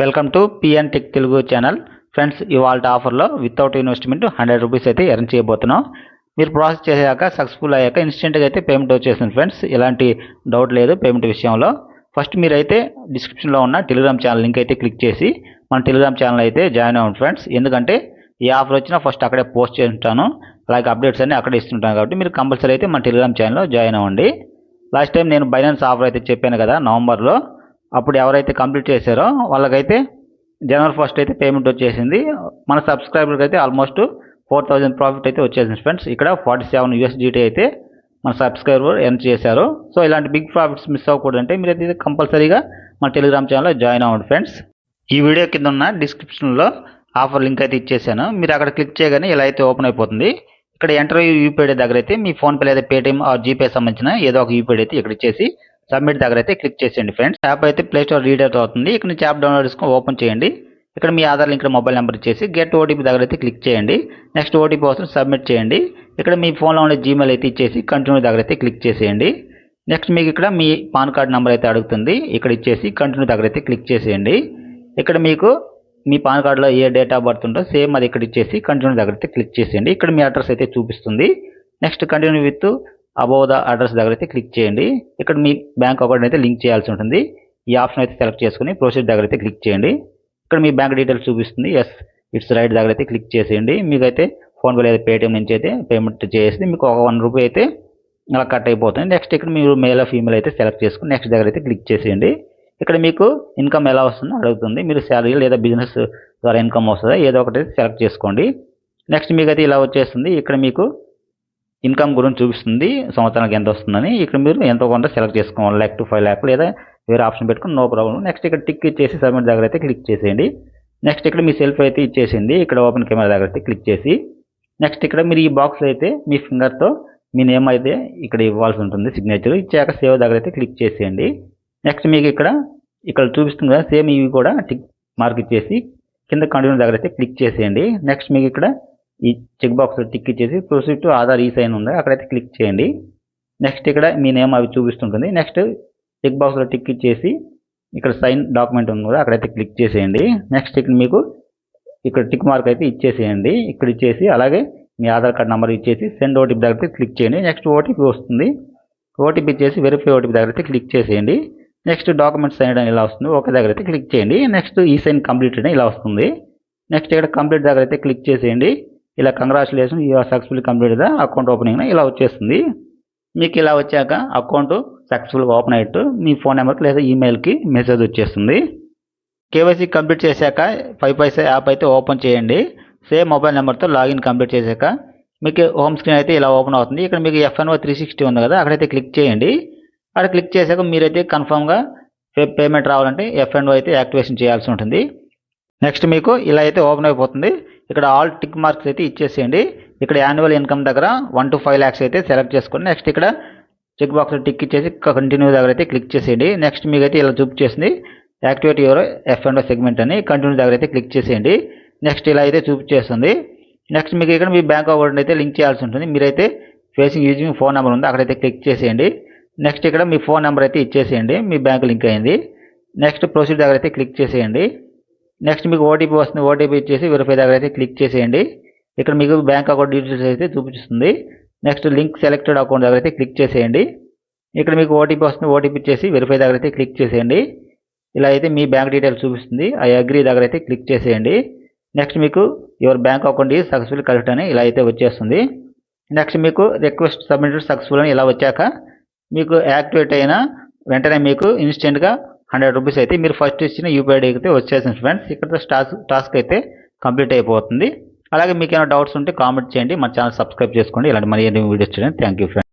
Welcome to PN tech Telugu channel. Friends, ఇవాళ ఆఫర్లో without investment 100 rupees అయితే ఎర్న్ చేయబోతున్నాం. మీరు ప్రాసెస్ చేశాక సక్సెస్ఫుల్ అయ్యాక ఇన్స్టెంట్గా అయితే పేమెంట్ వచ్చేస్తుంది. ఫ్రెండ్స్, ఎలాంటి డౌట్ లేదు పేమెంట్ విషయంలో. ఫస్ట్ మీరైతే డిస్క్రిప్షన్లో ఉన్న టెలిగ్రామ్ ఛానల్ లింక్ అయితే క్లిక్ చేసి మన టెలిగ్రామ్ ఛానల్ అయితే జాయిన్ అవ్వండి ఫ్రెండ్స్. ఎందుకంటే ఈ ఆఫర్ వచ్చినా ఫస్ట్ అక్కడే పోస్ట్ చేస్తుంటాను, అలాగే అప్డేట్స్ అన్ని అక్కడే ఇస్తుంటాను. కాబట్టి మీరు కంపల్సరీ అయితే మన టెలిగ్రామ్ ఛానల్లో జాయిన్ అవ్వండి. లాస్ట్ టైం నేను బైనాన్స్ ఆఫర్ అయితే చెప్పాను కదా నవంబర్లో, అప్పుడు ఎవరైతే కంప్లీట్ చేశారో వాళ్ళకైతే జనవరి 1 అయితే పేమెంట్ వచ్చేసింది. మన సబ్స్క్రైబర్కి అయితే ఆల్మోస్ట్ 4000 ప్రాఫిట్ అయితే వచ్చేసింది ఫ్రెండ్స్. ఇక్కడ 47 USDT అయితే మన సబ్స్క్రైబర్ ఎర్న్ చేశారు. సో ఇలాంటి బిగ్ ప్రాఫిట్స్ మిస్ అవ్వకూడదంటే మీరైతే కంపల్సరీగా మన టెలిగ్రామ్ ఛానల్లో జాయిన్ అవ్వండి ఫ్రెండ్స్. ఈ వీడియో కింద ఉన్న డిస్క్రిప్షన్లో ఆఫర్ లింక్ అయితే ఇచ్చేసాను. మీరు అక్కడ క్లిక్ చేయగానే ఇలా అయితే ఓపెన్ అయిపోతుంది. ఇక్కడ ఎంటర్ యూపీఐ దగ్గర అయితే మీ ఫోన్పే లేదా పేటిఎం ఆర్ జీపే సంబంధించిన ఏదో ఒక యూపీఐ అయితే ఇక్కడ ఇచ్చేసి సబ్మిట్ దగ్గర అయితే క్లిక్ చేసేయండి ఫ్రెండ్స్. యాప్ అయితే ప్లే స్టోర్ రీడర్ అవుతుంది. ఇక్కడ నుంచి యాప్ డౌన్లోడ్ చేసుకొని ఓపెన్ చేయండి. ఇక్కడ మీ ఆధార్ లింక్ మొబైల్ నెంబర్ ఇచ్చేసి గెట్ ఓటీపీ దగ్గర అయితే క్లిక్ చేయండి. నెక్స్ట్ ఓటీపీ వస్తుంది, సబ్మిట్ చేయండి. ఇక్కడ మీ ఫోన్లో ఉండే జీమెయిల్ అయితే ఇచ్చేసి కంటిన్యూ దగ్గర అయితే క్లిక్ చేసేయండి. నెక్స్ట్ మీకు ఇక్కడ మీ పాన్ కార్డ్ నెంబర్ అయితే అడుగుతుంది, ఇక్కడ ఇచ్చేసి కంటిన్యూ దగ్గర అయితే క్లిక్ చేసేయండి. ఇక్కడ మీకు మీ పాన్ కార్డులో ఏ డేట్ ఆఫ్ బర్త్ ఉందో సేమ్ అది ఇక్కడ ఇచ్చేసి కంటిన్యూ దగ్గర అయితే క్లిక్ చేసేయండి. ఇక్కడ మీ అడ్రస్ అయితే చూపిస్తుంది. Next continue with above the address దగ్గర అయితే క్లిక్ చేయండి. ఇక్కడ మీ బ్యాంక్ అకౌంట్ అయితే లింక్ చేయాల్సి ఉంటుంది. ఈ ఆప్షన్ అయితే సెలెక్ట్ చేసుకుని ప్రొసీడ్ దగ్గర అయితే క్లిక్ చేయండి. ఇక్కడ మీ బ్యాంక్ డీటెయిల్స్ చూపిస్తుంది, ఎస్ ఇట్స్ రైట్ దగ్గర అయితే క్లిక్ చేసేయండి. మీకైతే ఫోన్పే లేదా పేటిఎం నుంచి అయితే పేమెంట్ చేసి మీకు ఒక 1 రూపీ అయితే అలా కట్ అయిపోతుంది. నెక్స్ట్ ఇక్కడ మీరు మేల్ ఫీమేల్ అయితే సెలెక్ట్ చేసుకుని నెక్స్ట్ దగ్గర అయితే క్లిక్ చేసేయండి. ఇక్కడ మీకు ఇన్కమ్ ఎలా వస్తుందో అడుగుతుంది. మీరు శాలరీ లేదా బిజినెస్ ద్వారా ఇన్కమ్ వస్తుందా ఏదో ఒకటి సెలెక్ట్ చేసుకోండి. నెక్స్ట్ మీకైతే ఇలా వచ్చేస్తుంది. ఇక్కడ మీకు ఇన్కమ్ గురించి చూపిస్తుంది, సంవత్సరానికి ఎంత వస్తుందని. ఇక్కడ మీరు ఎంతో కొంత సెలెక్ట్ చేసుకోవాలి, 1 lakh to 5 lakh లేదా వేరే ఆప్షన్ పెట్టుకుని నో ప్రాబ్లం. నెక్స్ట్ ఇక్కడ టిక్ ఇచ్చేసి సబ్మిట్ దగ్గర అయితే క్లిక్ చేసేయండి. నెక్స్ట్ ఇక్కడ మీ సెల్ఫీ అయితే ఇచ్చేసింది. ఇక్కడ ఓపెన్ కెమెరా దగ్గర అయితే క్లిక్ చేసి నెక్స్ట్ ఇక్కడ మీరు ఈ బాక్స్ అయితే మీ ఫింగర్తో మీ నేమ్ అయితే ఇక్కడ ఇవ్వాల్సి ఉంటుంది, సిగ్నేచర్ ఇచ్చాక సేవ్ దగ్గర అయితే క్లిక్ చేసేయండి. నెక్స్ట్ మీకు ఇక్కడ చూపిస్తుంది కదా సేమ్ ఇవి కూడా టిక్ మార్క్ ఇచ్చేసి కింద కంటిన్యూ దగ్గర అయితే క్లిక్ చేసేయండి. నెక్స్ట్ మీకు ఇక్కడ ఈ చెక్ బాక్స్ టిక్ ఇచ్చేసి ప్రొసీడ్ టు ఆధార్ ఈ సైన్ ఉంది అక్కడైతే క్లిక్ చేయండి. నెక్స్ట్ ఇక్కడ మీ నేమ్ అవి చూపిస్తుంటుంది. నెక్స్ట్ చెక్ బాక్స్లో టిక్ ఇచ్చేసి ఇక్కడ సైన్ డాక్యుమెంట్ ఉంది కదా అక్కడైతే క్లిక్ చేసేయండి. నెక్స్ట్ ఇక్కడ మీకు ఇక్కడ టిక్ మార్క్ అయితే ఇచ్చేసేయండి. ఇక్కడ ఇచ్చేసి అలాగే మీ ఆధార్ కార్డ్ నెంబర్ ఇచ్చేసి సెండ్ ఓటీపీ దగ్గర అయితే క్లిక్ చేయండి. నెక్స్ట్ ఓటీపీ వస్తుంది, ఓటీపీ ఇచ్చేసి వెరిఫై ఓటీపీ దగ్గర అయితే క్లిక్ చేసేయండి. నెక్స్ట్ డాక్యుమెంట్ సైన్ అని ఇలా వస్తుంది, ఓకే దగ్గర అయితే క్లిక్ చేయండి. నెక్స్ట్ ఈ సైన్ కంప్లీటెడ్ అని ఇలా వస్తుంది. నెక్స్ట్ ఇక్కడ కంప్లీట్ దగ్గర అయితే క్లిక్ చేసేయండి. ఇలా congratulation you are successful complete the account opening ఇలా వచ్చేస్తుంది. మీకు ఇలా వచ్చాక అకౌంట్ సక్సెస్ఫుల్గా ఓపెన్ అయ్యేట్టు మీ ఫోన్ నెంబర్కి లేదా ఈమెయిల్కి మెసేజ్ వచ్చేస్తుంది. కేవైసీ కంప్లీట్ చేశాక 5 పైసా యాప్ అయితే ఓపెన్ చేయండి. సేమ్ మొబైల్ నెంబర్తో లాగిన్ కంప్లీట్ చేశాక మీకు హోమ్ స్క్రీన్ అయితే ఇలా ఓపెన్ అవుతుంది. ఇక్కడ మీకు FNO 360 ఉంది కదా అక్కడైతే క్లిక్ చేయండి. అక్కడ క్లిక్ చేశాక మీరైతే కన్ఫర్మ్గా పేమెంట్ రావాలంటే FNO అయితే యాక్టివేషన్ చేయాల్సి ఉంటుంది. నెక్స్ట్ మీకు ఇలా అయితే ఓపెన్ అయిపోతుంది. ఇక్కడ ఆల్ టిక్ మార్క్స్ అయితే ఇచ్చేసేయండి. ఇక్కడ యాన్యువల్ ఇన్కమ్ దగ్గర 1 to 5 lakhs అయితే సెలెక్ట్ చేసుకోండి. నెక్స్ట్ ఇక్కడ చెక్ బాక్స్ టిక్ ఇచ్చేసి కంటిన్యూ దగ్గర అయితే క్లిక్ చేసేయండి. నెక్స్ట్ మీకైతే ఇలా చూపించేసింది యాక్టివేట్ యువర్ FNO సెగ్మెంట్ అని కంటిన్యూ దగ్గర అయితే క్లిక్ చేసేయండి. నెక్స్ట్ ఇలా అయితే చూపించేస్తుంది. నెక్స్ట్ మీకు ఇక్కడ మీ బ్యాంక్ అకౌంట్ అయితే లింక్ చేయాల్సి ఉంటుంది. మీరైతే ఫేసింగ్ యూజింగ్ ఫోన్ నెంబర్ ఉంది అక్కడైతే క్లిక్ చేసేయండి. నెక్స్ట్ ఇక్కడ మీ ఫోన్ నెంబర్ అయితే ఇచ్చేసేయండి, మీ బ్యాంక్ లింక్ అయింది. నెక్స్ట్ ప్రొసీడ్ దగ్గర అయితే క్లిక్ చేసేయండి. నెక్స్ట్ మీకు ఓటీపీ వస్తుంది, ఓటీపీ ఇచ్చేసి వెరిఫై దగ్గర అయితే క్లిక్ చేసేయండి. ఇక్కడ మీకు బ్యాంక్ అకౌంట్ డీటెయిల్స్ అయితే చూపిస్తుంది. నెక్స్ట్ లింక్ సెలెక్టెడ్ అకౌంట్ దగ్గర అయితే క్లిక్ చేసేయండి. ఇక్కడ మీకు ఓటీపీ వస్తుంది, ఓటీపీ ఇచ్చేసి వెరిఫై దగ్గర అయితే క్లిక్ చేసేయండి. ఇలా అయితే మీ బ్యాంక్ డీటెయిల్స్ చూపిస్తుంది, ఐ అగ్రీ దగ్గర అయితే క్లిక్ చేసేయండి. నెక్స్ట్ మీకు your bank account is successful correct అని ఇలా అయితే వచ్చేస్తుంది. నెక్స్ట్ మీకు రిక్వెస్ట్ సబ్మిటెడ్ సక్సెస్ఫుల్ అని ఇలా వచ్చాక మీకు యాక్టివేట్ అయిన వెంటనే మీకు ఇన్స్టెంట్గా 100 రూపీస్ అయితే మీరు ఫస్ట్ ఇచ్చిన యూపీఐ అయితే వచ్చేసింది ఫ్రెండ్స్. ఇక్కడ టాస్క్ అయితే కంప్లీట్ అయిపోతుంది. అలాగే మీకు ఏమైనా డౌట్స్ ఉంటే కామెంట్ చేయండి, మన ఛానల్ సబ్స్క్రైబ్ చేసుకోండి. ఇలాంటి మరి వీడియోస్ చూడండి. Thank you friends.